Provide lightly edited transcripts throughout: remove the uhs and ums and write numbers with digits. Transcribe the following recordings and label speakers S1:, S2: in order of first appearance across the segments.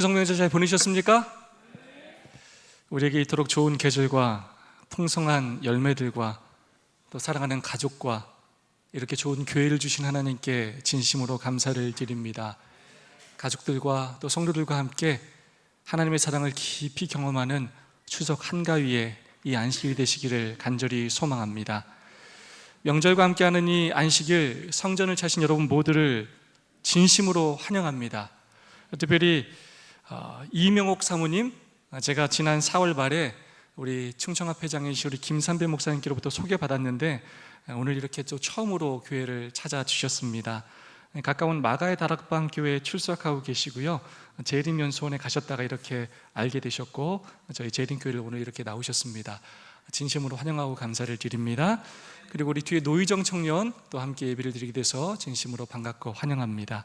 S1: 성명절 잘 보내셨습니까? 우리에게 이토록 좋은 계절과 풍성한 열매들과 또 사랑하는 가족과 이렇게 좋은 교회를 주신 하나님께 진심으로 감사를 드립니다. 가족들과 또 성도들과 함께 하나님의 사랑을 깊이 경험하는 추석 한가위에 이 안식일이 되시기를 간절히 소망합니다. 명절과 함께하는 이 안식일, 성전을 찾으신 여러분 모두를 진심으로 환영합니다. 특별히 이명옥 사모님, 제가 지난 4월 말에 우리 충청합회장이신 우리 김삼배 목사님께로부터 소개받았는데 오늘 이렇게 또 처음으로 교회를 찾아주셨습니다. 가까운 마가의 다락방 교회에 출석하고 계시고요, 재림연수원에 가셨다가 이렇게 알게 되셨고 저희 재림교회를 오늘 이렇게 나오셨습니다. 진심으로 환영하고 감사를 드립니다. 그리고 우리 뒤에 노희정 청년 또 함께 예배를 드리게 돼서 진심으로 반갑고 환영합니다.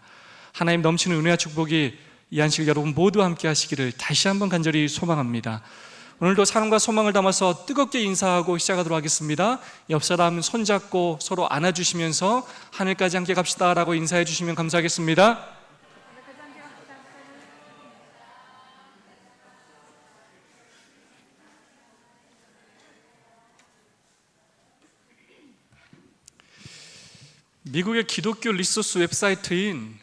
S1: 하나님 넘치는 은혜와 축복이 이 안식일 여러분 모두 함께 하시기를 다시 한번 간절히 소망합니다. 오늘도 사랑과 소망을 담아서 뜨겁게 인사하고 시작하도록 하겠습니다. 옆 사람 손잡고 서로 안아주시면서 하늘까지 함께 갑시다 라고 인사해 주시면 감사하겠습니다. 미국의 기독교 리소스 웹사이트인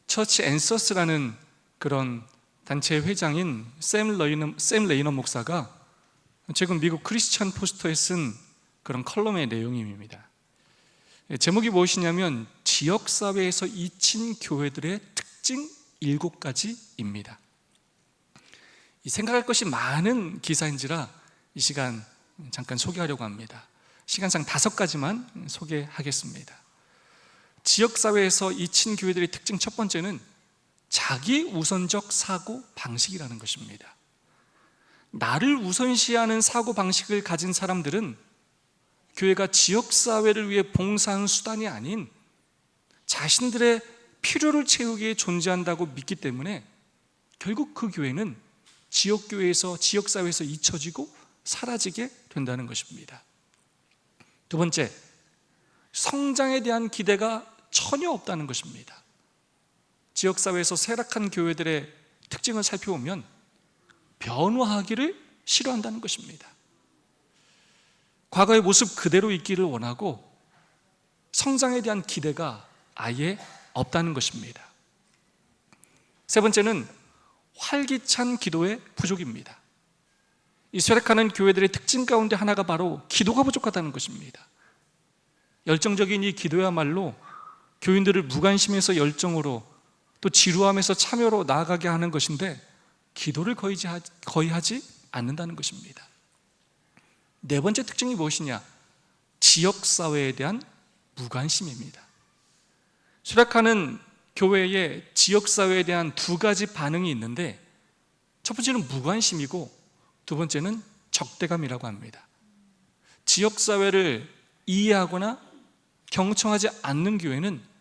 S1: 처치 앤서스라는 그런 단체의 회장인 샘 레이너 목사가 최근 미국 크리스천 포스터에 쓴 그런 컬럼의 내용입니다. 제목이 무엇이냐면 지역사회에서 잊힌 교회들의 특징 7가지입니다. 생각할 것이 많은 기사인지라 이 시간 잠깐 소개하려고 합니다. 시간상 5가지만 소개하겠습니다. 지역사회에서 잊힌 교회들의 특징 첫 번째는 자기 우선적 사고 방식이라는 것입니다. 나를 우선시하는 사고 방식을 가진 사람들은 교회가 지역사회를 위해 봉사하는 수단이 아닌 자신들의 필요를 채우기 위해 존재한다고 믿기 때문에 결국 그 교회는 지역교회에서, 지역사회에서 잊혀지고 사라지게 된다는 것입니다. 두 번째, 성장에 대한 기대가 전혀 없다는 것입니다. 지역사회에서 쇠락한 교회들의 특징을 살펴보면 변화하기를 싫어한다는 것입니다. 과거의 모습 그대로 있기를 원하고 성장에 대한 기대가 아예 없다는 것입니다. 세 번째는 활기찬 기도의 부족입니다. 이 쇠락하는 교회들의 특징 가운데 하나가 바로 기도가 부족하다는 것입니다. 열정적인 이 기도야말로 교인들을 무관심에서 열정으로 또 지루함에서 참여로 나아가게 하는 것인데 기도를 거의 하지 않는다는 것입니다. 네 번째 특징이 무엇이냐? 지역사회에 대한 무관심입니다. 쇠락하는 교회의 지역사회에 대한 2가지 반응이 있는데 첫 번째는 무관심이고 두 번째는 적대감이라고 합니다. 지역사회를 이해하거나 경청하지 않는 교회는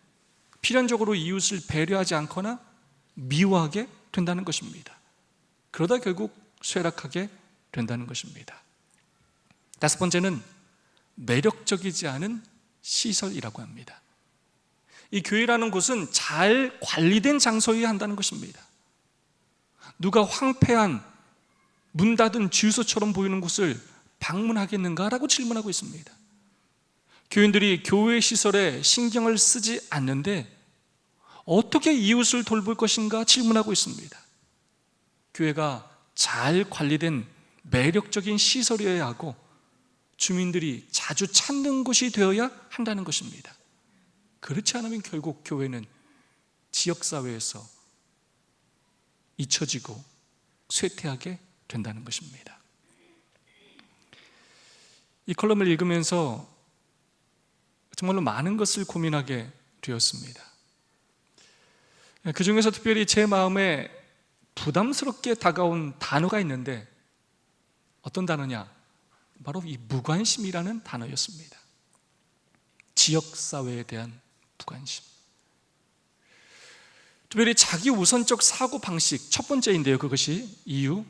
S1: 필연적으로 이웃을 배려하지 않거나 미워하게 된다는 것입니다. 그러다 결국 쇠락하게 된다는 것입니다. 5번째는 매력적이지 않은 시설이라고 합니다. 이 교회라는 곳은 잘 관리된 장소여야 한다는 것입니다. 누가 황폐한 문 닫은 주유소처럼 보이는 곳을 방문하겠는가라고 질문하고 있습니다. 교인들이 교회 시설에 신경을 쓰지 않는데 어떻게 이웃을 돌볼 것인가 질문하고 있습니다. 교회가 잘 관리된 매력적인 시설이어야 하고 주민들이 자주 찾는 곳이 되어야 한다는 것입니다. 그렇지 않으면 결국 교회는 지역사회에서 잊혀지고 쇠퇴하게 된다는 것입니다. 이 컬럼을 읽으면서 정말로 많은 것을 고민하게 되었습니다. 그 중에서 특별히 제 마음에 부담스럽게 다가온 단어가 있는데 어떤 단어냐? 바로 이 무관심이라는 단어였습니다. 지역사회에 대한 무관심. 특별히 자기 우선적 사고 방식 첫 번째인데요, 그것이 이유.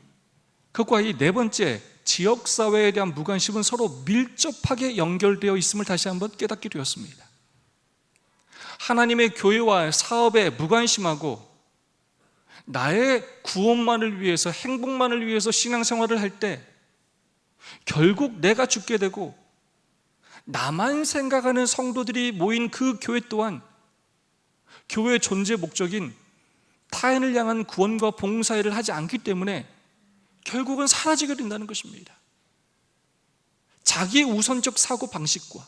S1: 그것과 이 네 번째 지역사회에 대한 무관심은 서로 밀접하게 연결되어 있음을 다시 한번 깨닫게 되었습니다. 하나님의 교회와 사업에 무관심하고 나의 구원만을 위해서, 행복만을 위해서 신앙생활을 할 때 결국 내가 죽게 되고 나만 생각하는 성도들이 모인 그 교회 또한 교회의 존재 목적인 타인을 향한 구원과 봉사일을 하지 않기 때문에 결국은 사라지게 된다는 것입니다. 자기의 우선적 사고 방식과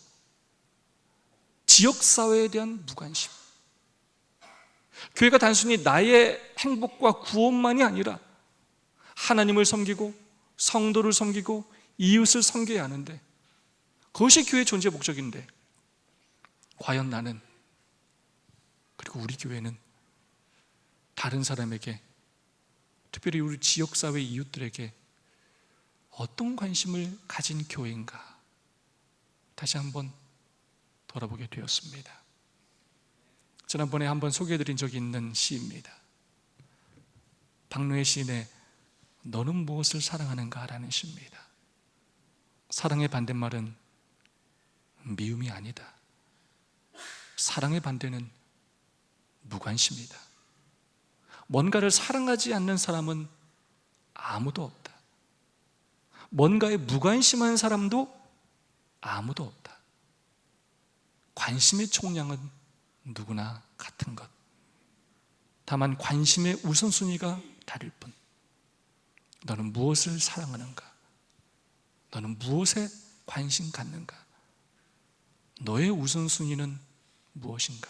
S1: 지역사회에 대한 무관심, 교회가 단순히 나의 행복과 구원만이 아니라 하나님을 섬기고 성도를 섬기고 이웃을 섬겨야 하는데, 그것이 교회의 존재 목적인데 과연 나는, 그리고 우리 교회는 다른 사람에게, 특별히 우리 지역사회 이웃들에게 어떤 관심을 가진 교회인가 다시 한번 돌아보게 되었습니다. 지난번에 한번 소개해드린 적이 있는 시입니다. 박노해 시인의 너는 무엇을 사랑하는가 라는 시입니다. 사랑의 반대말은 미움이 아니다. 사랑의 반대는 무관심이다. 뭔가를 사랑하지 않는 사람은 아무도 없다. 뭔가에 무관심한 사람도 아무도 없다. 관심의 총량은 누구나 같은 것. 다만 관심의 우선순위가 다를 뿐. 너는 무엇을 사랑하는가? 너는 무엇에 관심 갖는가? 너의 우선순위는 무엇인가?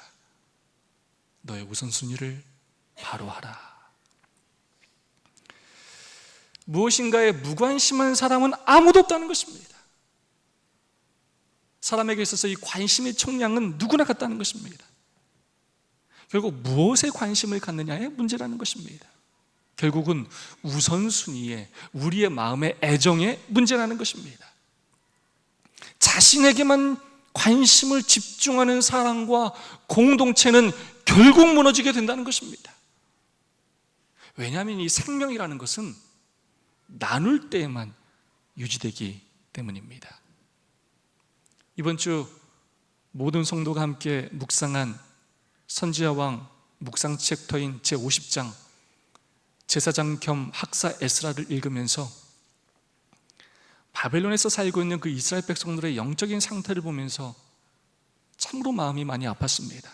S1: 너의 우선순위를 바로 하라. 무엇인가에 무관심한 사람은 아무도 없다는 것입니다. 사람에게 있어서 이 관심의 총량은 누구나 같다는 것입니다. 결국 무엇에 관심을 갖느냐의 문제라는 것입니다. 결국은 우선순위에, 우리의 마음의 애정의 문제라는 것입니다. 자신에게만 관심을 집중하는 사람과 공동체는 결국 무너지게 된다는 것입니다. 왜냐하면 이 생명이라는 것은 나눌 때에만 유지되기 때문입니다. 이번 주 모든 성도가 함께 묵상한 선지자 왕 묵상 챕터인 제50장 제사장 겸 학사 에스라를 읽으면서 바벨론에서 살고 있는 그 이스라엘 백성들의 영적인 상태를 보면서 참으로 마음이 많이 아팠습니다.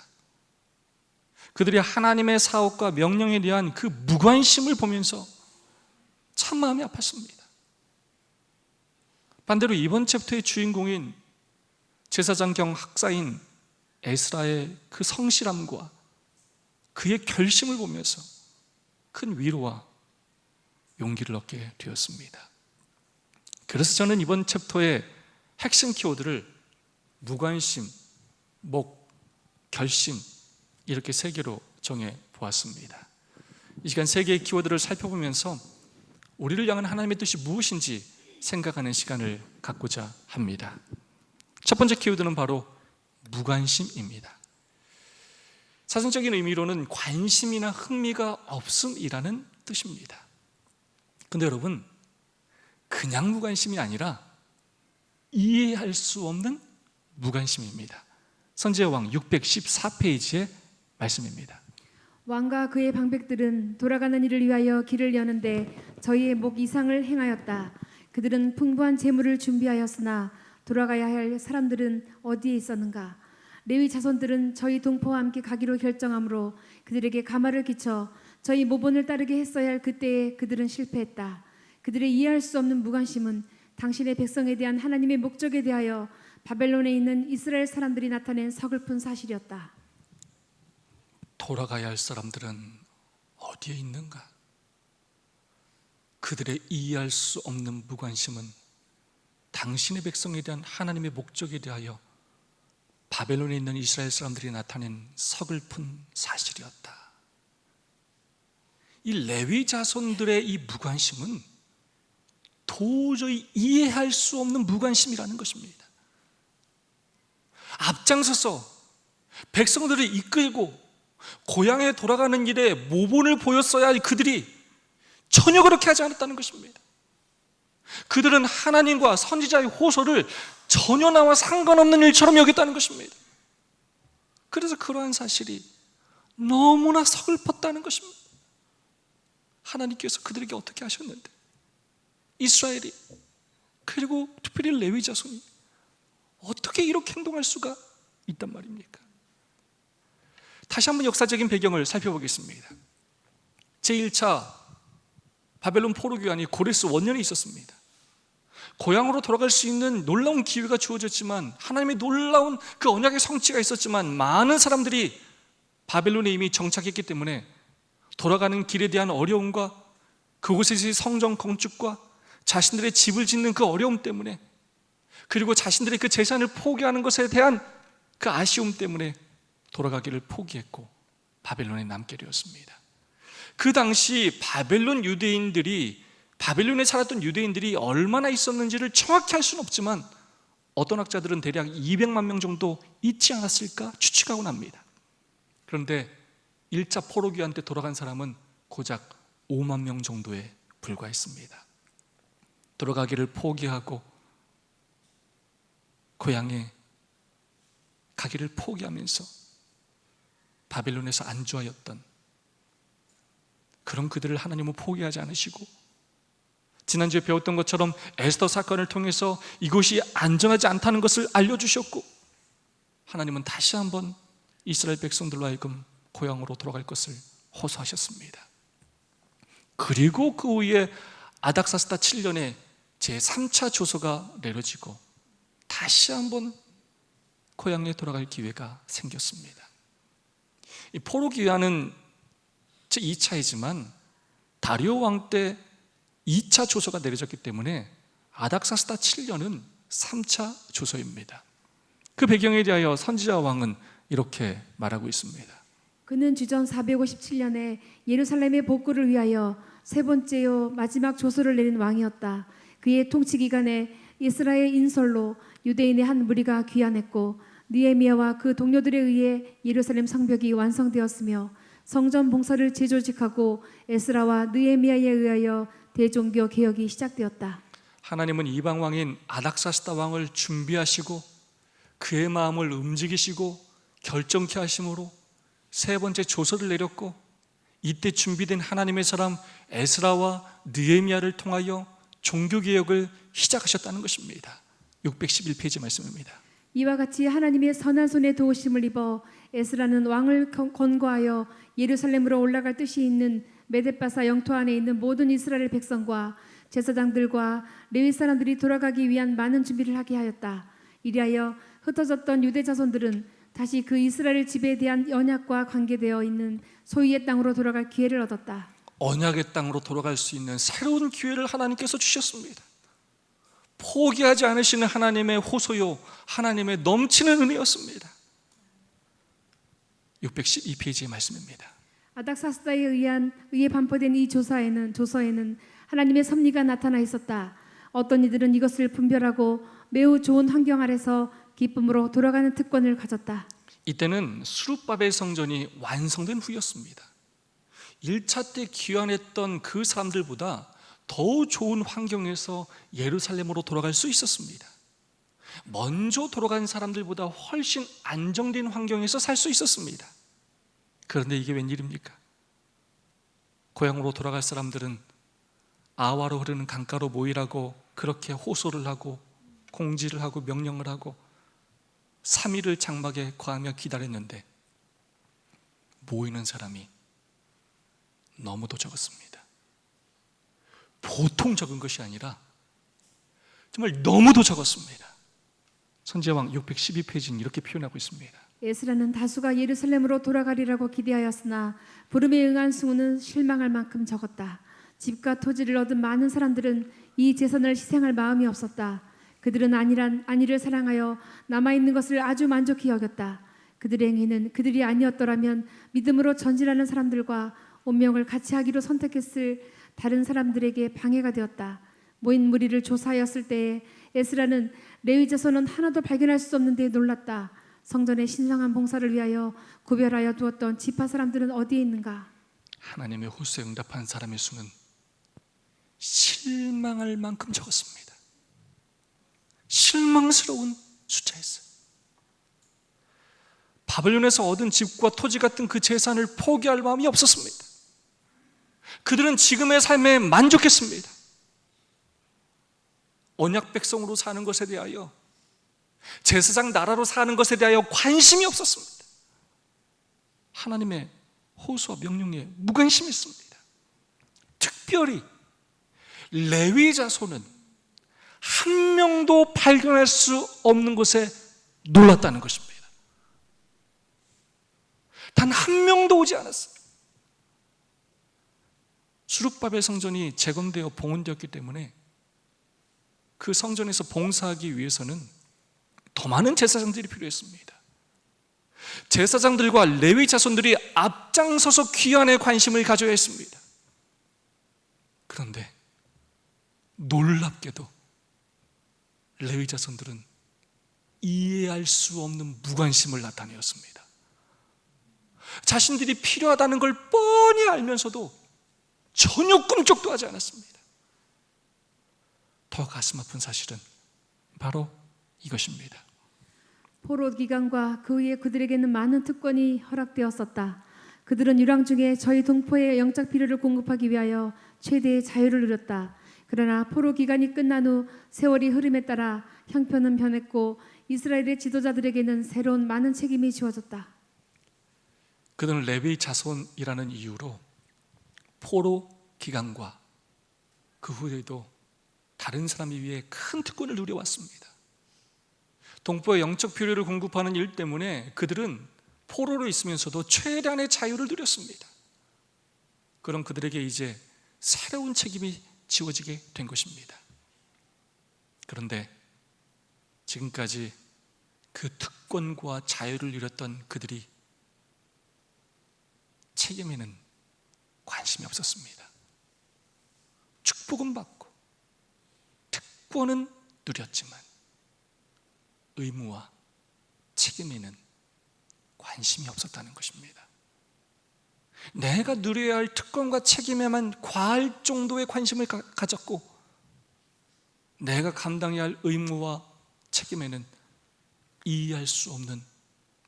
S1: 그들이 하나님의 사업과 명령에 대한 그 무관심을 보면서 참 마음이 아팠습니다. 반대로 이번 챕터의 주인공인 제사장 겸 학사인 에스라의 그 성실함과 그의 결심을 보면서 큰 위로와 용기를 얻게 되었습니다. 그래서 저는 이번 챕터의 핵심 키워드를 무관심, 목, 결심 이렇게 세 개로 정해 보았습니다. 이 시간 세 개의 키워드를 살펴보면서 우리를 향한 하나님의 뜻이 무엇인지 생각하는 시간을 갖고자 합니다. 첫 번째 키워드는 바로 무관심입니다. 사전적인 의미로는 관심이나 흥미가 없음이라는 뜻입니다. 근데 여러분, 그냥 무관심이 아니라 이해할 수 없는 무관심입니다. 선지자 왕 614페이지의 말씀입니다.
S2: 왕과 그의 방백들은 돌아가는 이를 위하여 길을 여는데 저희의 목 이상을 행하였다. 그들은 풍부한 재물을 준비하였으나 돌아가야 할 사람들은 어디에 있었는가? 레위 자손들은 저희 동포와 함께 가기로 결정하므로 그들에게 가마를 끼쳐 저희 모본을 따르게 했어야 할 그때에 그들은 실패했다. 그들의 이해할 수 없는 무관심은 당신의 백성에 대한 하나님의 목적에 대하여 바벨론에 있는 이스라엘 사람들이 나타낸 서글픈 사실이었다.
S1: 돌아가야 할 사람들은 어디에 있는가? 그들의 이해할 수 없는 무관심은 당신의 백성에 대한 하나님의 목적에 대하여 바벨론에 있는 이스라엘 사람들이 나타낸 서글픈 사실이었다. 이 레위 자손들의 이 무관심은 도저히 이해할 수 없는 무관심이라는 것입니다. 앞장서서 백성들을 이끌고 고향에 돌아가는 길에 모본을 보였어야 할 그들이 전혀 그렇게 하지 않았다는 것입니다. 그들은 하나님과 선지자의 호소를 전혀 나와 상관없는 일처럼 여겼다는 것입니다. 그래서 그러한 사실이 너무나 서글펐다는 것입니다. 하나님께서 그들에게 어떻게 하셨는데, 이스라엘이, 그리고 특별히 레위 자손이 어떻게 이렇게 행동할 수가 있단 말입니까? 다시 한번 역사적인 배경을 살펴보겠습니다. 제1차 바벨론 포로 귀환이 고레스 원년에 있었습니다. 고향으로 돌아갈 수 있는 놀라운 기회가 주어졌지만, 하나님의 놀라운 그 언약의 성취가 있었지만, 많은 사람들이 바벨론에 이미 정착했기 때문에 돌아가는 길에 대한 어려움과 그곳에서의 성전 건축과 자신들의 집을 짓는 그 어려움 때문에, 그리고 자신들의 그 재산을 포기하는 것에 대한 그 아쉬움 때문에 돌아가기를 포기했고 바벨론에 남게 되었습니다. 그 당시 바벨론에 살았던 유대인들이 얼마나 있었는지를 정확히 알 수는 없지만, 어떤 학자들은 대략 200만 명 정도 있지 않았을까 추측하곤 합니다. 그런데 1차 포로 귀환 때 돌아간 사람은 고작 5만 명 정도에 불과했습니다. 돌아가기를 포기하고 고향에 가기를 포기하면서 바벨론에서 안주하였던 그런 그들을 하나님은 포기하지 않으시고, 지난주에 배웠던 것처럼 에스더 사건을 통해서 이곳이 안전하지 않다는 것을 알려주셨고, 하나님은 다시 한번 이스라엘 백성들로 하여금 고향으로 돌아갈 것을 호소하셨습니다. 그리고 그 후에 아닥사스다 7년에 제3차 조서가 내려지고 다시 한번 고향에 돌아갈 기회가 생겼습니다. 이 포로 귀환은 제2차이지만 다리오 왕 때 2차 조서가 내려졌기 때문에 아닥사스다 7년은 3차 조서입니다. 그 배경에 대하여 선지자 왕은 이렇게 말하고 있습니다.
S2: 그는 주전 457년에 예루살렘의 복구를 위하여 세 번째요 마지막 조서를 내린 왕이었다. 그의 통치 기간에 이스라엘 인솔로 유대인의 한 무리가 귀환했고, 느헤미야와 그 동료들에 의해 예루살렘 성벽이 완성되었으며, 성전 봉사를 재조직하고 에스라와 느헤미야에 의하여 대종교 개혁이 시작되었다.
S1: 하나님은 이방 왕인 아닥사스다 왕을 준비하시고 그의 마음을 움직이시고 결정케 하심으로 세 번째 조서를 내렸고, 이때 준비된 하나님의 사람 에스라와 느헤미야를 통하여 종교개혁을 시작하셨다는 것입니다. 611페이지 말씀입니다.
S2: 이와 같이 하나님의 선한 손에 도우심을 입어 에스라는 왕을 권고하여 예루살렘으로 올라갈 뜻이 있는 메뎁바사 영토 안에 있는 모든 이스라엘 백성과 제사장들과 레위 사람들이 돌아가기 위한 많은 준비를 하게 하였다. 이리하여 흩어졌던 유대 자손들은 다시 그 이스라엘 집에 대한 언약과 관계되어 있는 소유의 땅으로 돌아갈 기회를 얻었다.
S1: 언약의 땅으로 돌아갈 수 있는 새로운 기회를 하나님께서 주셨습니다. 포기하지 않으시는 하나님의 호소요, 하나님의 넘치는 은혜였습니다. 612페이지의 말씀입니다.
S2: 아닥사스다에 의해 반포된 이 조서에는 하나님의 섭리가 나타나 있었다. 어떤 이들은 이것을 분별하고 매우 좋은 환경 아래서 기쁨으로 돌아가는 특권을 가졌다.
S1: 이때는 수룹바벨 성전이 완성된 후였습니다. 1차 때 귀환했던 그 사람들보다 더 좋은 환경에서 예루살렘으로 돌아갈 수 있었습니다. 먼저 돌아간 사람들보다 훨씬 안정된 환경에서 살 수 있었습니다. 그런데 이게 웬일입니까? 고향으로 돌아갈 사람들은 아와로 흐르는 강가로 모이라고 그렇게 호소를 하고 공지를 하고 명령을 하고 3일을 장막에 거하며 기다렸는데 모이는 사람이 너무도 적었습니다. 보통 적은 것이 아니라 정말 너무도 적었습니다. 선지자왕 612페이지는 이렇게 표현하고 있습니다.
S2: 에스라는 다수가 예루살렘으로 돌아가리라고 기대하였으나 부름에 응한 수는 실망할 만큼 적었다. 집과 토지를 얻은 많은 사람들은 이 재산을 희생할 마음이 없었다. 그들은 안위를 사랑하여 남아있는 것을 아주 만족히 여겼다. 그들의 행위는 그들이 아니었더라면 믿음으로 전진하는 사람들과 운명을 같이 하기로 선택했을 다른 사람들에게 방해가 되었다. 모인 무리를 조사하였을 때에 에스라는 레위 자손은 하나도 발견할 수 없는 데 놀랐다. 성전의 신성한 봉사를 위하여 구별하여 두었던 지파 사람들은 어디에 있는가?
S1: 하나님의 호소에 응답한 사람의 수는 실망할 만큼 적었습니다. 실망스러운 숫자였어요. 바벨론에서 얻은 집과 토지 같은 그 재산을 포기할 마음이 없었습니다. 그들은 지금의 삶에 만족했습니다. 언약 백성으로 사는 것에 대하여, 제사장 나라로 사는 것에 대하여 관심이 없었습니다. 하나님의 호소와 명령에 무관심했습니다. 특별히 레위 자손은 한 명도 발견할 수 없는 것에 놀랐다는 것입니다. 단 한 명도 오지 않았어요. 수룹바벨 성전이 재건되어 봉헌되었기 때문에 그 성전에서 봉사하기 위해서는 더 많은 제사장들이 필요했습니다. 제사장들과 레위 자손들이 앞장서서 귀환에 관심을 가져야 했습니다. 그런데 놀랍게도 레위 자손들은 이해할 수 없는 무관심을 나타내었습니다. 자신들이 필요하다는 걸 뻔히 알면서도 전혀 꿈쩍도 하지 않았습니다. 더 가슴 아픈 사실은 바로 이것입니다.
S2: 포로 기간과 그 후에 그들에게는 많은 특권이 허락되었었다. 그들은 유랑 중에 저희 동포의 영적 필요를 공급하기 위하여 최대의 자유를 누렸다. 그러나 포로 기간이 끝난 후 세월이 흐름에 따라 형편은 변했고 이스라엘의 지도자들에게는 새로운 많은 책임이 지워졌다.
S1: 그들은 레위 자손이라는 이유로 포로 기간과 그 후에도 다른 사람에 비해 큰 특권을 누려왔습니다. 동포의 영적 필요를 공급하는 일 때문에 그들은 포로로 있으면서도 최대한의 자유를 누렸습니다. 그럼 그들에게 이제 새로운 책임이 지워지게 된 것입니다. 그런데 지금까지 그 특권과 자유를 누렸던 그들이 책임에는 관심이 없었습니다. 축복은 받고 특권은 누렸지만 의무와 책임에는 관심이 없었다는 것입니다. 내가 누려야 할 특권과 책임에만 과할 정도의 관심을 가졌고 내가 감당해야 할 의무와 책임에는 이해할 수 없는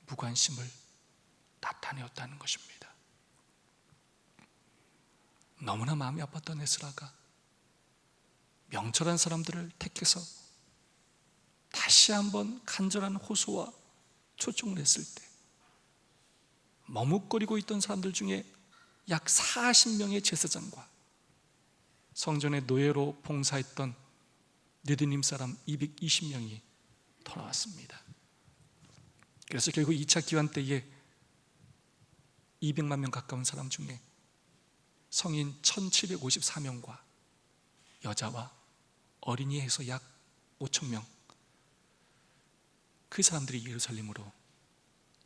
S1: 무관심을 나타내었다는 것입니다. 너무나 마음이 아팠던 에스라가 명철한 사람들을 택해서 다시 한번 간절한 호소와 초청을 했을 때 머뭇거리고 있던 사람들 중에 약 40명의 제사장과 성전의 노예로 봉사했던 느드님 사람 220명이 돌아왔습니다. 그래서 결국 2차 기환 때에 200만 명 가까운 사람 중에 성인 1754명과 여자와 어린이 해서 약 5천 명, 그 사람들이 예루살렘으로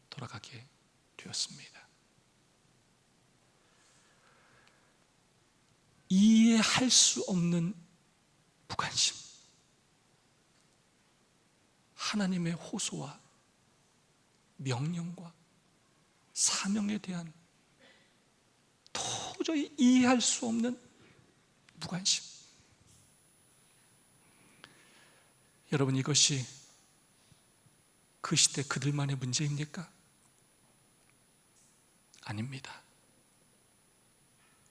S1: 돌아가게 되었습니다. 이해할 수 없는 무관심, 하나님의 호소와 명령과 사명에 대한 도저히 이해할 수 없는 무관심. 여러분, 이것이 그 시대 그들만의 문제입니까? 아닙니다.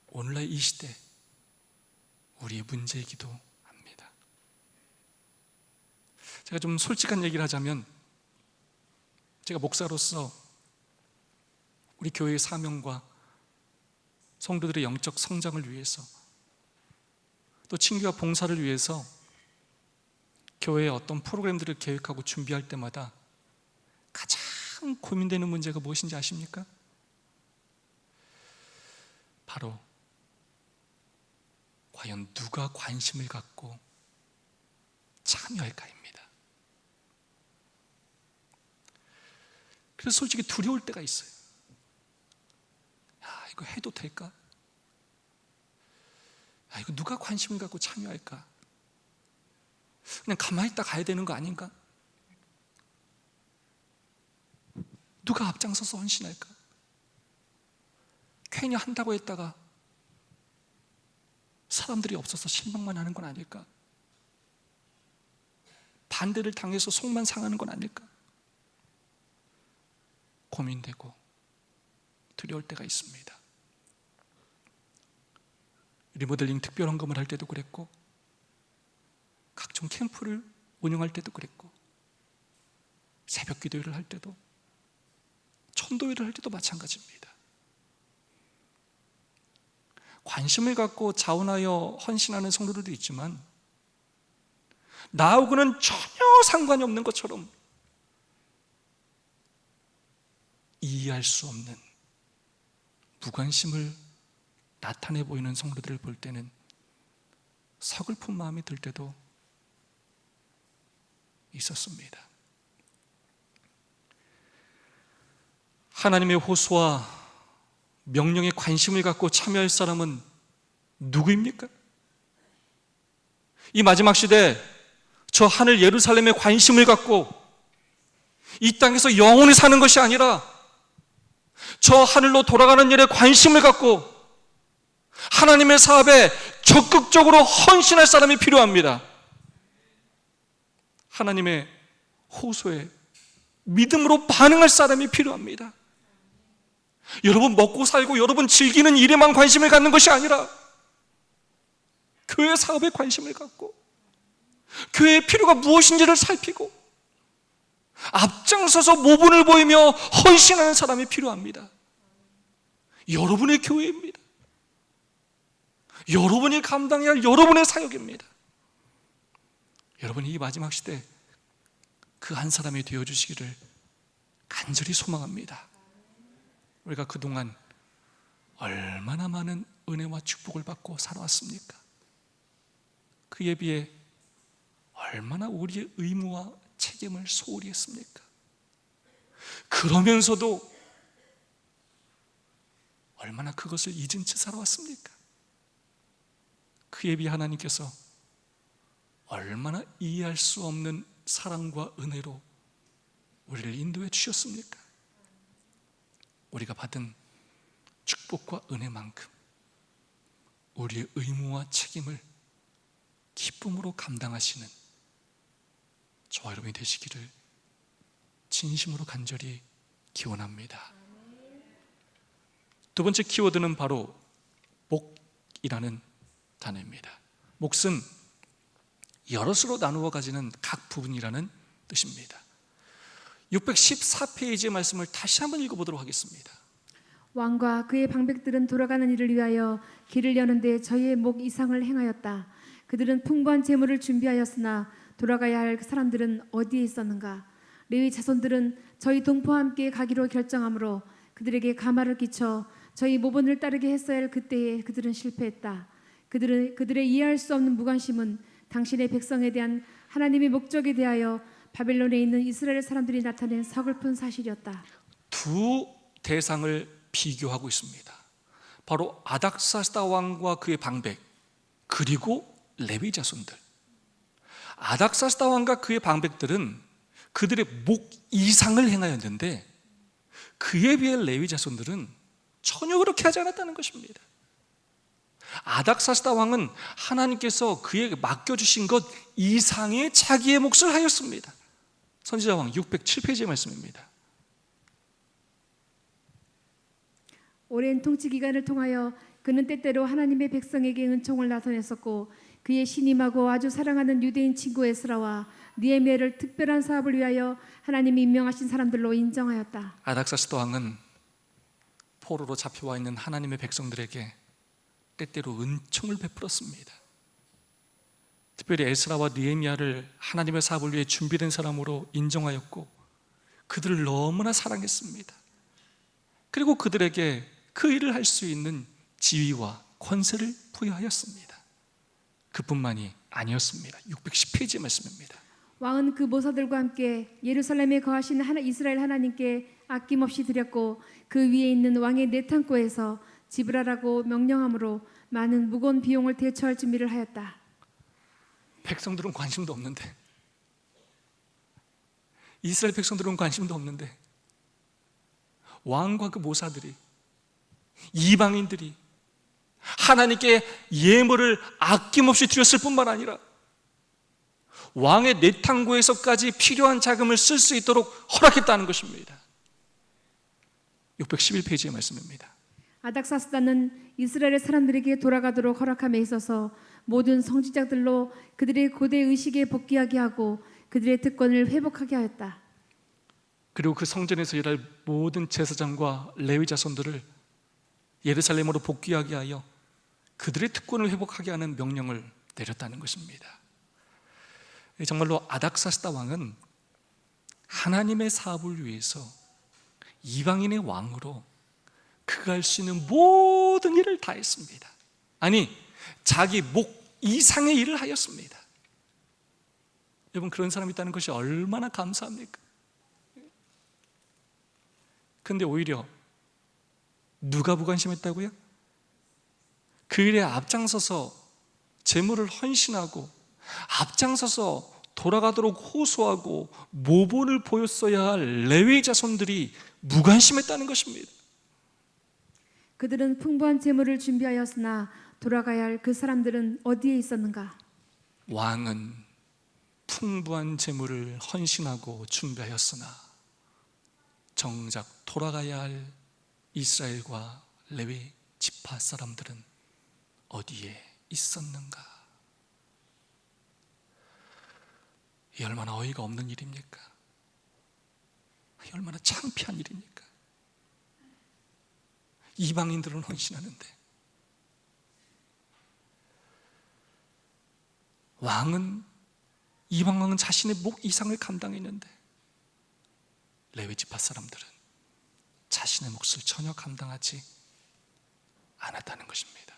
S1: 오늘날 이 시대 우리의 문제이기도 합니다. 제가 좀 솔직한 얘기를 하자면, 제가 목사로서 우리 교회의 사명과 성도들의 영적 성장을 위해서, 또 친교와 봉사를 위해서 교회의 어떤 프로그램들을 계획하고 준비할 때마다 가장 고민되는 문제가 무엇인지 아십니까? 바로 과연 누가 관심을 갖고 참여할까입니다. 그래서 솔직히 두려울 때가 있어요. 야, 이거 해도 될까? 야, 이거 누가 관심을 갖고 참여할까? 그냥 가만히 있다 가야 되는 거 아닌가? 누가 앞장서서 헌신할까? 괜히 한다고 했다가 사람들이 없어서 실망만 하는 건 아닐까? 반대를 당해서 속만 상하는 건 아닐까? 고민되고 두려울 때가 있습니다. 리모델링 특별헌금을 할 때도 그랬고, 각종 캠프를 운영할 때도 그랬고, 새벽 기도회를 할 때도, 천도회를 할 때도 마찬가지입니다. 관심을 갖고 자원하여 헌신하는 성도들도 있지만 나하고는 전혀 상관이 없는 것처럼 이해할 수 없는 무관심을 나타내 보이는 성도들을 볼 때는 서글픈 마음이 들 때도 있었습니다. 하나님의 호소와 명령에 관심을 갖고 참여할 사람은 누구입니까? 이 마지막 시대 저 하늘 예루살렘에 관심을 갖고 이 땅에서 영원히 사는 것이 아니라 저 하늘로 돌아가는 일에 관심을 갖고 하나님의 사업에 적극적으로 헌신할 사람이 필요합니다. 하나님의 호소에 믿음으로 반응할 사람이 필요합니다. 여러분 먹고 살고 여러분 즐기는 일에만 관심을 갖는 것이 아니라 교회 사업에 관심을 갖고 교회의 필요가 무엇인지를 살피고 앞장서서 모분을 보이며 헌신하는 사람이 필요합니다. 여러분의 교회입니다. 여러분이 감당해야 할 여러분의 사역입니다. 여러분이 이 마지막 시대 그 한 사람이 되어주시기를 간절히 소망합니다. 우리가 그동안 얼마나 많은 은혜와 축복을 받고 살아왔습니까? 그에 비해 얼마나 우리의 의무와 책임을 소홀히 했습니까? 그러면서도 얼마나 그것을 잊은 채 살아왔습니까? 그에 비해 하나님께서 얼마나 이해할 수 없는 사랑과 은혜로 우리를 인도해 주셨습니까? 우리가 받은 축복과 은혜만큼 우리의 의무와 책임을 기쁨으로 감당하시는 저와 여러분이 되시기를 진심으로 간절히 기원합니다. 두 번째 키워드는 바로 목이라는 단어입니다. 몫은 여럿으로 나누어 가지는 각 부분이라는 뜻입니다. 614페이지의 말씀을 다시 한번 읽어보도록 하겠습니다.
S2: 왕과 그의 방백들은 돌아가는 일을 위하여 길을 여는데 저희의 목 이상을 행하였다. 그들은 풍부한 재물을 준비하였으나 돌아가야 할 사람들은 어디에 있었는가? 레위 자손들은 저희 동포와 함께 가기로 결정하므로 그들에게 가마를 끼쳐 저희 모본을 따르게 했어야 할 그때에 그들은 실패했다. 그들의 이해할 수 없는 무관심은 당신의 백성에 대한 하나님의 목적에 대하여 바벨론에 있는 이스라엘 사람들이 나타낸 서글픈 사실이었다.
S1: 두 대상을 비교하고 있습니다. 바로 아닥사스다 왕과 그의 방백, 그리고 레위 자손들. 아닥사스다 왕과 그의 방백들은 그들의 목 이상을 행하였는데 그에 비해 레위 자손들은 전혀 그렇게 하지 않았다는 것입니다. 아닥사스다 왕은 하나님께서 그에게 맡겨주신 것 이상의 자기의 몫을 하였습니다. 선지자왕 607페이지의 말씀입니다.
S2: 오랜 통치 기간을 통하여 그는 때때로 하나님의 백성에게 은총을 나타냈었고 그의 신임하고 아주 사랑하는 유대인 친구 에스라와 느헤미야를 특별한 사업을 위하여 하나님이 임명하신 사람들로 인정하였다.
S1: 아닥사스다 왕은 포로로 잡혀와 있는 하나님의 백성들에게 때때로 은총을 베풀었습니다. 특별히 에스라와 느헤미야를 하나님의 사업을 위해 준비된 사람으로 인정하였고 그들을 너무나 사랑했습니다. 그리고 그들에게 그 일을 할 수 있는 지위와 권세를 부여하였습니다. 그뿐만이 아니었습니다. 610페이지의 말씀입니다.
S2: 왕은 그 모사들과 함께 예루살렘에 거하신 이스라엘 하나님께 아낌없이 드렸고 그 위에 있는 왕의 내탄고에서 지불하라고 명령함으로 많은 무거운 비용을 대처할 준비를 하였다.
S1: 백성들은 관심도 없는데, 이스라엘 백성들은 관심도 없는데 왕과 그 모사들이, 이방인들이 하나님께 예물을 아낌없이 드렸을 뿐만 아니라 왕의 내탕고에서까지 필요한 자금을 쓸 수 있도록 허락했다는 것입니다. 611페이지의 말씀입니다.
S2: 아닥사스다는 이스라엘 사람들에게 돌아가도록 허락함에 있어서 모든 성직자들로 그들의 고대 의식에 복귀하게 하고 그들의 특권을 회복하게 하였다.
S1: 그리고 그 성전에서 일할 모든 제사장과 레위 자손들을 예루살렘으로 복귀하게 하여 그들의 특권을 회복하게 하는 명령을 내렸다는 것입니다. 정말로 아닥사스다 왕은 하나님의 사업을 위해서 이방인의 왕으로 그가 할 수 있는 모든 일을 다 했습니다. 아니, 자기 목 이상의 일을 하였습니다. 여러분, 그런 사람이 있다는 것이 얼마나 감사합니까? 근데 오히려 누가 무관심했다고요? 그 일에 앞장서서 재물을 헌신하고 앞장서서 돌아가도록 호소하고 모본을 보였어야 할 레위 자손들이 무관심했다는 것입니다.
S2: 그들은 풍부한 재물을 준비하였으나 돌아가야 할 그 사람들은 어디에 있었는가?
S1: 왕은 풍부한 재물을 헌신하고 준비하였으나 정작 돌아가야 할 이스라엘과 레위 지파 사람들은 어디에 있었는가? 이 얼마나 어이가 없는 일입니까? 이 얼마나 창피한 일입니까? 이방인들은 헌신하는데 이방 왕은 자신의 목 이상을 감당했는데 레위 지파 사람들은 자신의 몫을 전혀 감당하지 않았다는 것입니다.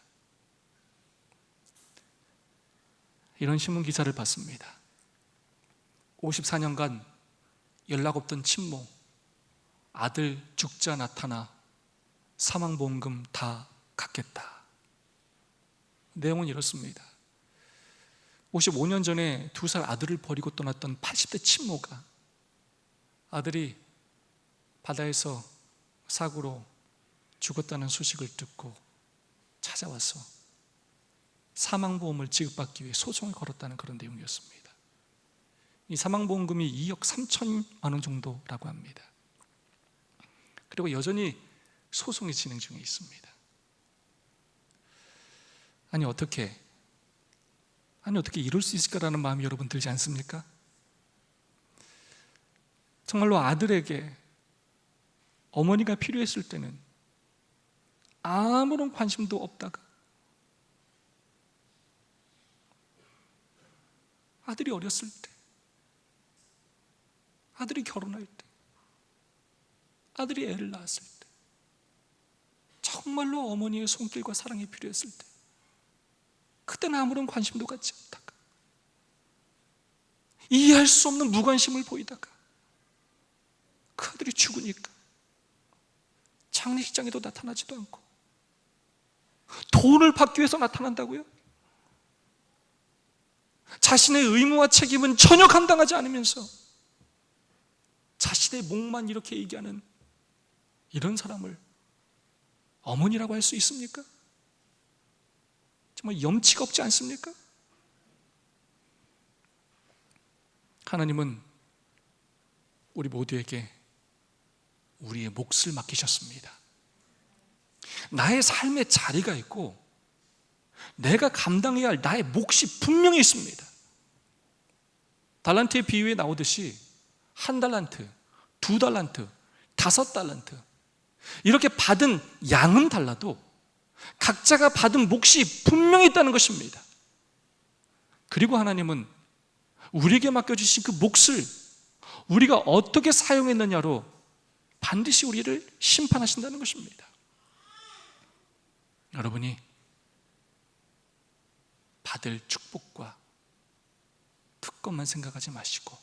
S1: 이런 신문 기사를 봤습니다. 54년간 연락 없던 친모, 아들 죽자 나타나 사망보험금 다 갚겠다. 내용은 이렇습니다. 55년 전에 2살 아들을 버리고 떠났던 80대 친모가 아들이 바다에서 사고로 죽었다는 소식을 듣고 찾아와서 사망보험을 지급받기 위해 소송을 걸었다는 그런 내용이었습니다. 이 사망보험금이 2억 3천만 원 정도라고 합니다. 그리고 여전히 소송이 진행 중에 있습니다. 아니 어떻게 이럴 수 있을까라는 마음이 여러분 들지 않습니까? 정말로 아들에게 어머니가 필요했을 때는 아무런 관심도 없다가 아들이 어렸을 때, 아들이 결혼할 때, 아들이 애를 낳았을 때 정말로 어머니의 손길과 사랑이 필요했을 때 그때는 아무런 관심도 갖지 않다가 이해할 수 없는 무관심을 보이다가 그 아들이 죽으니까 장례식장에도 나타나지도 않고 돈을 받기 위해서 나타난다고요? 자신의 의무와 책임은 전혀 감당하지 않으면서 자신의 목만 이렇게 얘기하는 이런 사람을 어머니라고 할 수 있습니까? 정말 염치가 없지 않습니까? 하나님은 우리 모두에게 우리의 몫을 맡기셨습니다. 나의 삶의 자리가 있고 내가 감당해야 할 나의 몫이 분명히 있습니다. 달란트의 비유에 나오듯이 1달란트, 2달란트, 5달란트 이렇게 받은 양은 달라도 각자가 받은 몫이 분명히 있다는 것입니다. 그리고 하나님은 우리에게 맡겨주신 그 몫을 우리가 어떻게 사용했느냐로 반드시 우리를 심판하신다는 것입니다. 여러분이 받을 축복과 특권만 생각하지 마시고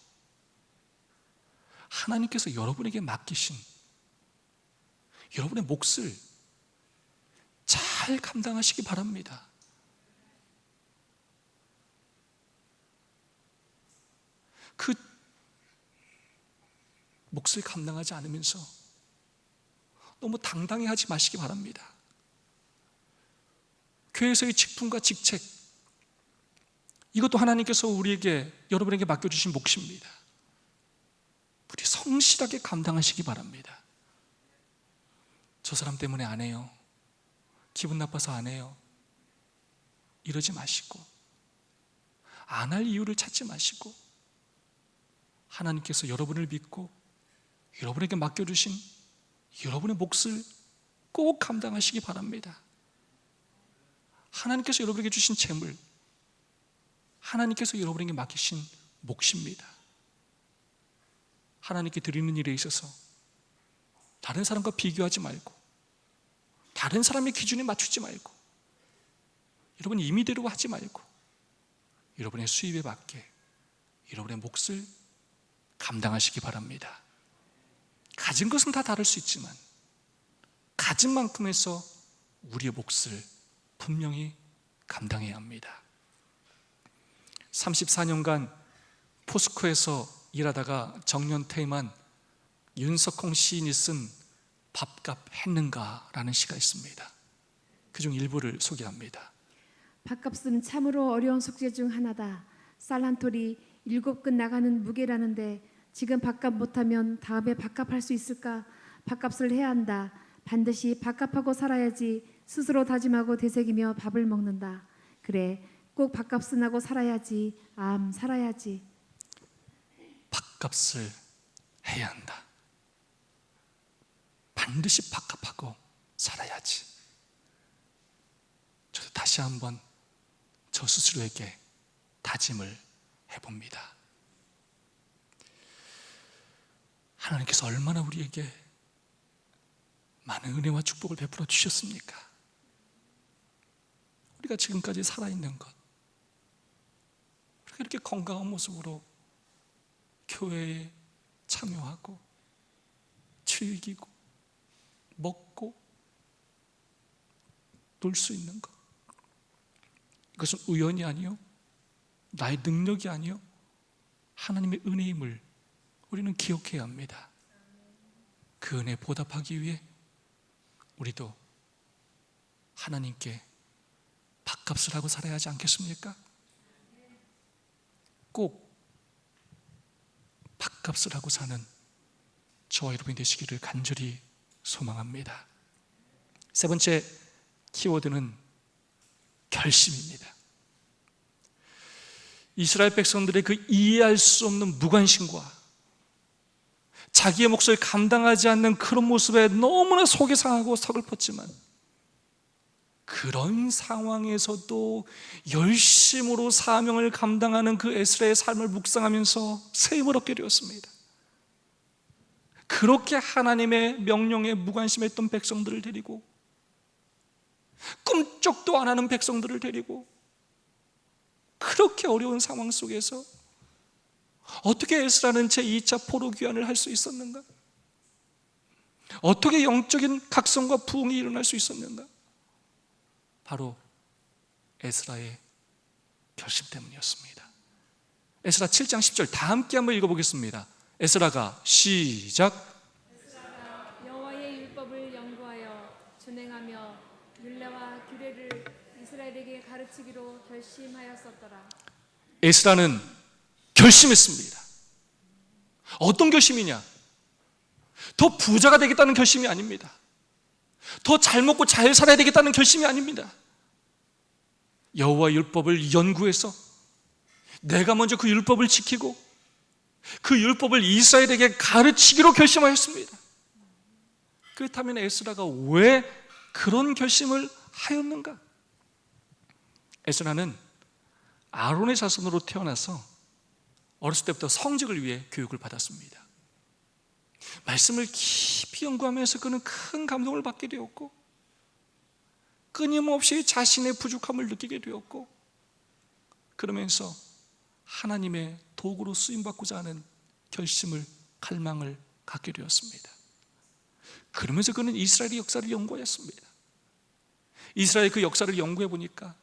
S1: 하나님께서 여러분에게 맡기신 여러분의 몫을 잘 감당하시기 바랍니다. 그 몫을 감당하지 않으면서 너무 당당해하지 마시기 바랍니다. 교회에서의 직분과 직책, 이것도 하나님께서 여러분에게 맡겨주신 몫입니다. 우리 성실하게 감당하시기 바랍니다. 저 사람 때문에 안 해요. 기분 나빠서 안 해요. 이러지 마시고, 안 할 이유를 찾지 마시고, 하나님께서 여러분을 믿고 여러분에게 맡겨주신 여러분의 몫을 꼭 감당하시기 바랍니다. 하나님께서 여러분에게 주신 재물, 하나님께서 여러분에게 맡기신 몫입니다. 하나님께 드리는 일에 있어서 다른 사람과 비교하지 말고, 다른 사람의 기준에 맞추지 말고, 여러분 임의대로 하지 말고, 여러분의 수입에 맞게 여러분의 몫을 감당하시기 바랍니다. 가진 것은 다 다를 수 있지만 가진 만큼에서 우리의 몫을 분명히 감당해야 합니다. 34년간 포스코에서 일하다가 정년 퇴임한 윤석홍 시인이 쓴 밥값 했는가라는 시가 있습니다. 그중 일부를 소개합니다.
S2: 밥값은 참으로 어려운 숙제 중 하나다. 쌀 한 톨이 7근 나가는 무게라는데 지금 밥값 못하면 다음에 밥값 할 수 있을까? 밥값을 해야 한다. 반드시 밥값하고 살아야지. 스스로 다짐하고 되새기며 밥을 먹는다. 그래, 꼭 밥값은 하고 살아야지. 살아야지.
S1: 밥값을 해야 한다. 반드시 밥값하고 살아야지. 저도 다시 한번 저 스스로에게 다짐을 해봅니다. 하나님께서 얼마나 우리에게 많은 은혜와 축복을 베풀어 주셨습니까? 우리가 지금까지 살아있는 것, 우리가 이렇게 건강한 모습으로 교회에 참여하고 즐기고 먹고 놀 수 있는 것, 이것은 우연이 아니요, 나의 능력이 아니요, 하나님의 은혜임을 우리는 기억해야 합니다. 그 은혜에 보답하기 위해 우리도 하나님께 밥값을 하고 살아야 하지 않겠습니까? 꼭 밥값을 하고 사는 저와 여러분이 되시기를 간절히 소망합니다. 세 번째 키워드는 결심입니다. 이스라엘 백성들의 그 이해할 수 없는 무관심과 자기의 몫을 감당하지 않는 그런 모습에 너무나 속이 상하고 서글펐지만, 그런 상황에서도 열심으로 사명을 감당하는 그 에스라의 삶을 묵상하면서 새 힘을 얻게 되었습니다. 그렇게 하나님의 명령에 무관심했던 백성들을 데리고, 꿈쩍도 안 하는 백성들을 데리고, 그렇게 어려운 상황 속에서 어떻게 에스라는 제2차 포로 귀환을 할 수 있었는가? 어떻게 영적인 각성과 부흥이 일어날 수 있었는가? 바로 에스라의 결심 때문이었습니다. 에스라 7장 10절 다 함께 한번 읽어보겠습니다. 에스라가 시작.
S2: 에스라가 여호와의 율법을 연구하여 준행하며 율례와 규례를 이스라엘에게 가르치기로 결심하였었더라.
S1: 에스라는 결심했습니다. 어떤 결심이냐? 더 부자가 되겠다는 결심이 아닙니다. 더 잘 먹고 잘 살아야 되겠다는 결심이 아닙니다. 여호와 율법을 연구해서 내가 먼저 그 율법을 지키고 그 율법을 이스라엘에게 가르치기로 결심하였습니다. 그렇다면 에스라가 왜 그런 결심을 하였는가? 에스라는 아론의 자손으로 태어나서 어렸을 때부터 성직을 위해 교육을 받았습니다. 말씀을 깊이 연구하면서 그는 큰 감동을 받게 되었고, 끊임없이 자신의 부족함을 느끼게 되었고, 그러면서 하나님의 도구로 쓰임받고자 하는 결심을, 갈망을 갖게 되었습니다. 그러면서 그는 이스라엘의 역사를 연구하였습니다. 이스라엘 그 역사를 연구해 보니까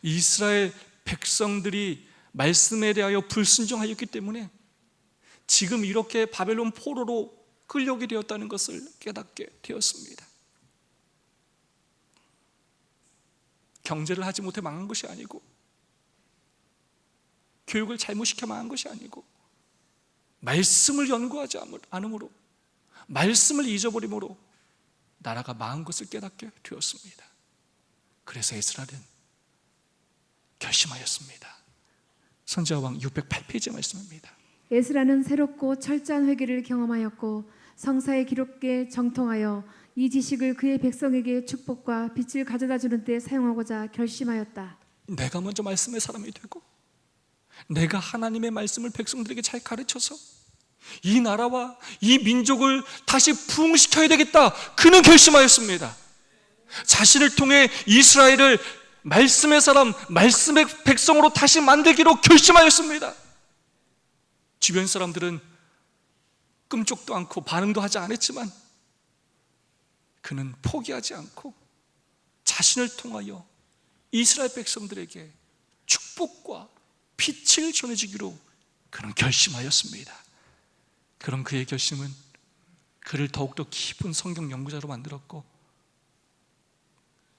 S1: 이스라엘 백성들이 말씀에 대하여 불순종하였기 때문에 지금 이렇게 바벨론 포로로 끌려오게 되었다는 것을 깨닫게 되었습니다. 경제를 하지 못해 망한 것이 아니고, 교육을 잘못 시켜 망한 것이 아니고, 말씀을 연구하지 않으므로, 말씀을 잊어버림으로 나라가 망한 것을 깨닫게 되었습니다. 그래서 에스라는 결심하였습니다. 선지자왕 608페이지 말씀입니다.
S2: 에스라는 새롭고 철저한 회개를 경험하였고 성사의 기록에 정통하여 이 지식을 그의 백성에게 축복과 빛을 가져다 주는 데 사용하고자 결심하였다.
S1: 내가 먼저 말씀의 사람이 되고 내가 하나님의 말씀을 백성들에게 잘 가르쳐서 이 나라와 이 민족을 다시 부흥시켜야 되겠다. 그는 결심하였습니다. 자신을 통해 이스라엘을 말씀의 사람, 말씀의 백성으로 다시 만들기로 결심하였습니다. 주변 사람들은 끔찍도 않고 반응도 하지 않았지만 그는 포기하지 않고 자신을 통하여 이스라엘 백성들에게 축복과 빛을 전해주기로 그는 결심하였습니다. 그런 그의 결심은 그를 더욱더 깊은 성경 연구자로 만들었고,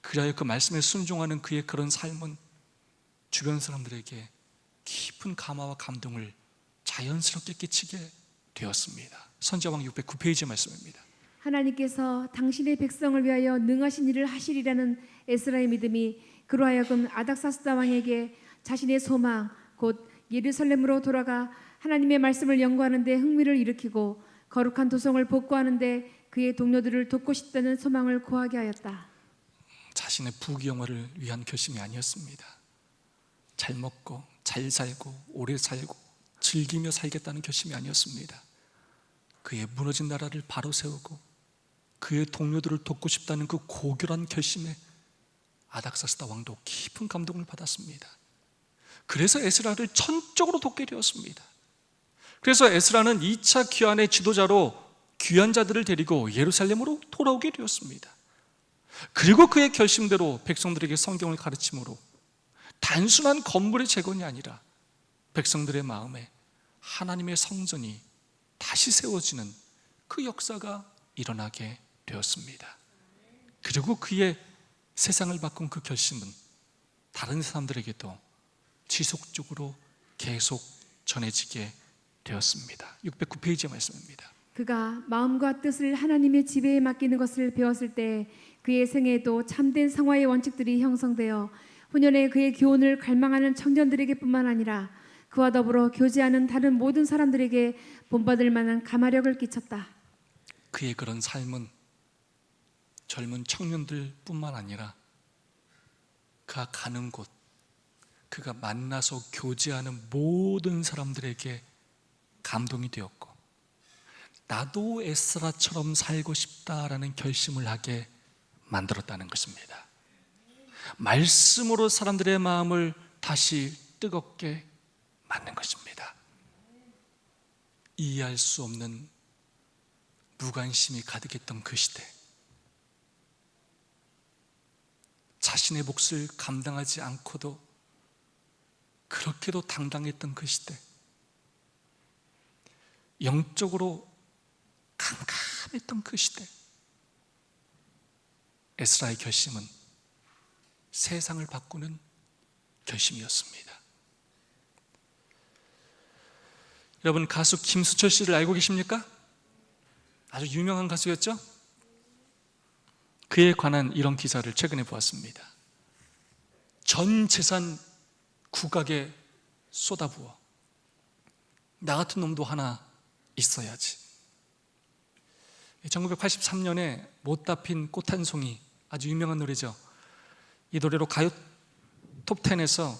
S1: 그리하여 그 말씀에 순종하는 그의 그런 삶은 주변 사람들에게 깊은 감화와 감동을 자연스럽게 끼치게 되었습니다. 선지자왕 609페이지 말씀입니다.
S2: 하나님께서 당신의 백성을 위하여 능하신 일을 하시리라는 에스라의 믿음이 그로 하여금 아닥사스다 왕에게 자신의 소망 곧 예루살렘으로 돌아가 하나님의 말씀을 연구하는 데 흥미를 일으키고 거룩한 도성을 복구하는 데 그의 동료들을 돕고 싶다는 소망을 고하게 하였다.
S1: 자신의 부귀영화를 위한 결심이 아니었습니다. 잘 먹고 잘 살고 오래 살고 즐기며 살겠다는 결심이 아니었습니다. 그의 무너진 나라를 바로 세우고 그의 동료들을 돕고 싶다는 그 고결한 결심에 아닥사스다 왕도 깊은 감동을 받았습니다. 그래서 에스라를 전적으로 돕게 되었습니다. 그래서 에스라는 2차 귀환의 지도자로 귀환자들을 데리고 예루살렘으로 돌아오게 되었습니다. 그리고 그의 결심대로 백성들에게 성경을 가르침으로 단순한 건물의 재건이 아니라 백성들의 마음에 하나님의 성전이 다시 세워지는 그 역사가 일어나게 되었습니다. 그리고 그의 세상을 바꾼 그 결심은 다른 사람들에게도 지속적으로 계속 전해지게 되었습니다. 609페이지의 말씀입니다.
S2: 그가 마음과 뜻을 하나님의 지배에 맡기는 것을 배웠을 때 그의 생애에도 참된 성화의 원칙들이 형성되어 후년에 그의 교훈을 갈망하는 청년들에게 뿐만 아니라 그와 더불어 교제하는 다른 모든 사람들에게 본받을 만한 감화력을 끼쳤다.
S1: 그의 그런 삶은 젊은 청년들 뿐만 아니라 그가 가는 곳, 그가 만나서 교제하는 모든 사람들에게 감동이 되었고, 나도 에스라처럼 살고 싶다라는 결심을 하게 만들었다는 것입니다. 말씀으로 사람들의 마음을 다시 뜨겁게 만든 것입니다. 이해할 수 없는 무관심이 가득했던 그 시대, 자신의 몫을 감당하지 않고도 그렇게도 당당했던 그 시대, 영적으로 캄캄했던 그 시대, 에스라의 결심은 세상을 바꾸는 결심이었습니다. 여러분, 가수 김수철 씨를 알고 계십니까? 아주 유명한 가수였죠? 그에 관한 이런 기사를 최근에 보았습니다. 전 재산 국악에 쏟아부어 나 같은 놈도 하나 있어야지. 1983년에 못다 핀 꽃 한 송이, 아주 유명한 노래죠. 이 노래로 가요 톱10에서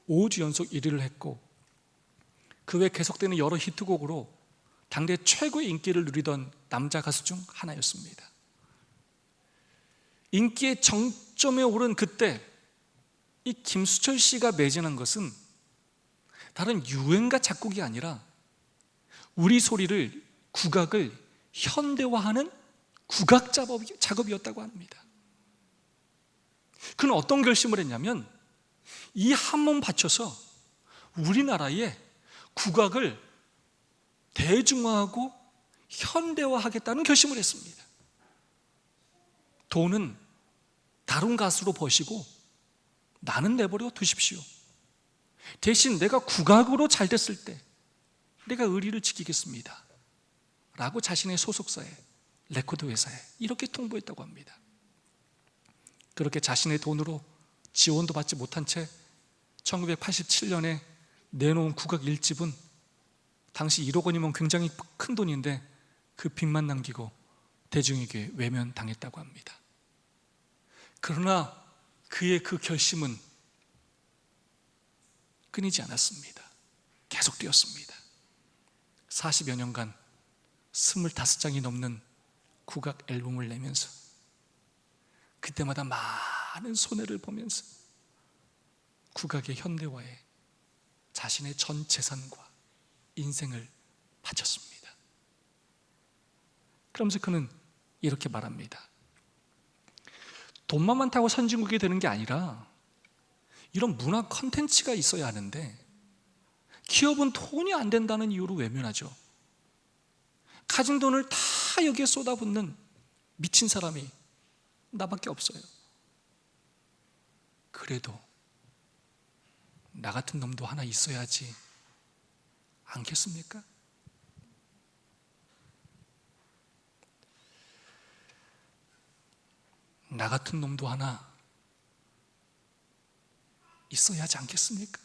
S1: 5주 연속 1위를 했고, 그 외 계속되는 여러 히트곡으로 당대 최고의 인기를 누리던 남자 가수 중 하나였습니다. 인기의 정점에 오른 그때 이 김수철 씨가 매진한 것은 다른 유행가 작곡이 아니라 우리 소리를, 국악을 현대화하는 국악 작업이었다고 합니다. 그는 어떤 결심을 했냐면 이 한 몸 바쳐서 우리나라의 국악을 대중화하고 현대화하겠다는 결심을 했습니다. 돈은 다른 가수로 버시고 나는 내버려 두십시오. 대신 내가 국악으로 잘 됐을 때 내가 의리를 지키겠습니다 라고 자신의 소속사에, 레코드 회사에 이렇게 통보했다고 합니다. 그렇게 자신의 돈으로 지원도 받지 못한 채 1987년에 내놓은 국악 1집은 당시 1억 원이면 굉장히 큰 돈인데 그 빚만 남기고 대중에게 외면당했다고 합니다. 그러나 그의 그 결심은 끊이지 않았습니다. 계속 뛰었습니다. 40여 년간 25장이 넘는 국악 앨범을 내면서 그때마다 많은 손해를 보면서 국악의 현대화에 자신의 전 재산과 인생을 바쳤습니다. 그러면서 그는 이렇게 말합니다. 돈만 많다고 선진국이 되는 게 아니라 이런 문화 콘텐츠가 있어야 하는데 기업은 돈이 안 된다는 이유로 외면하죠. 가진 돈을 다 여기에 쏟아붓는 미친 사람이 나밖에 없어요. 그래도 나 같은 놈도 하나 있어야지 않겠습니까? 나 같은 놈도 하나 있어야 하지 않겠습니까?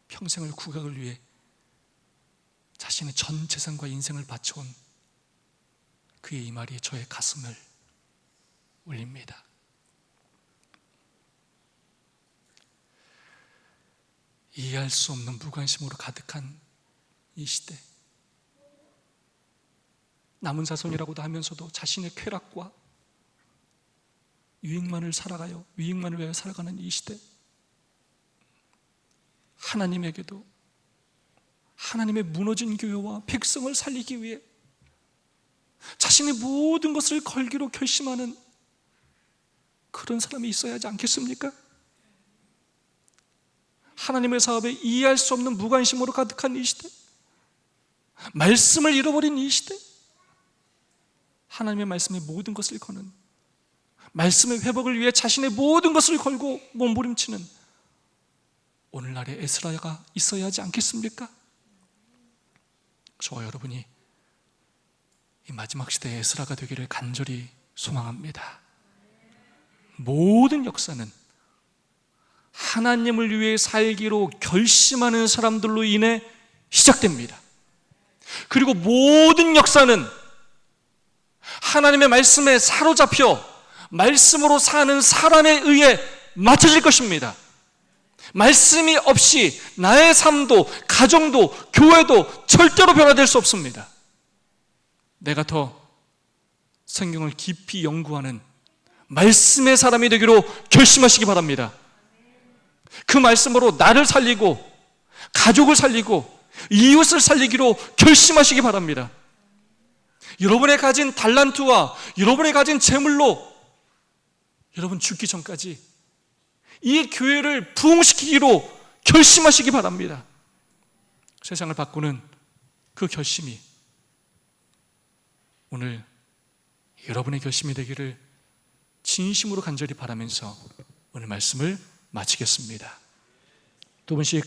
S1: 평생을 국악을 위해 자신의 전 재산과 인생을 바쳐온 그의 이 말이 저의 가슴을 울립니다. 이해할 수 없는 무관심으로 가득한 이 시대, 남은 자손이라고도 하면서도 자신의 쾌락과 유익만을 위해 살아가는 이 시대, 하나님에게도 하나님의 무너진 교회와 백성을 살리기 위해 자신의 모든 것을 걸기로 결심하는 그런 사람이 있어야 하지 않겠습니까? 하나님의 사업에 이해할 수 없는 무관심으로 가득한 이 시대, 말씀을 잃어버린 이 시대, 하나님의 말씀에 모든 것을 거는, 말씀의 회복을 위해 자신의 모든 것을 걸고 몸부림치는 오늘날의 에스라가 있어야 하지 않겠습니까? 저와 여러분이 이 마지막 시대의 에스라가 되기를 간절히 소망합니다. 모든 역사는 하나님을 위해 살기로 결심하는 사람들로 인해 시작됩니다. 그리고 모든 역사는 하나님의 말씀에 사로잡혀 말씀으로 사는 사람에 의해 맞춰질 것입니다. 말씀이 없이 나의 삶도 가정도 교회도 절대로 변화될 수 없습니다. 내가 더 성경을 깊이 연구하는 말씀의 사람이 되기로 결심하시기 바랍니다. 그 말씀으로 나를 살리고 가족을 살리고 이웃을 살리기로 결심하시기 바랍니다. 여러분의 가진 달란트와 여러분의 가진 재물로 여러분 죽기 전까지 이 교회를 부흥시키기로 결심하시기 바랍니다. 세상을 바꾸는 그 결심이 오늘 여러분의 결심이 되기를 진심으로 간절히 바라면서 오늘 말씀을 마치겠습니다. 두 분씩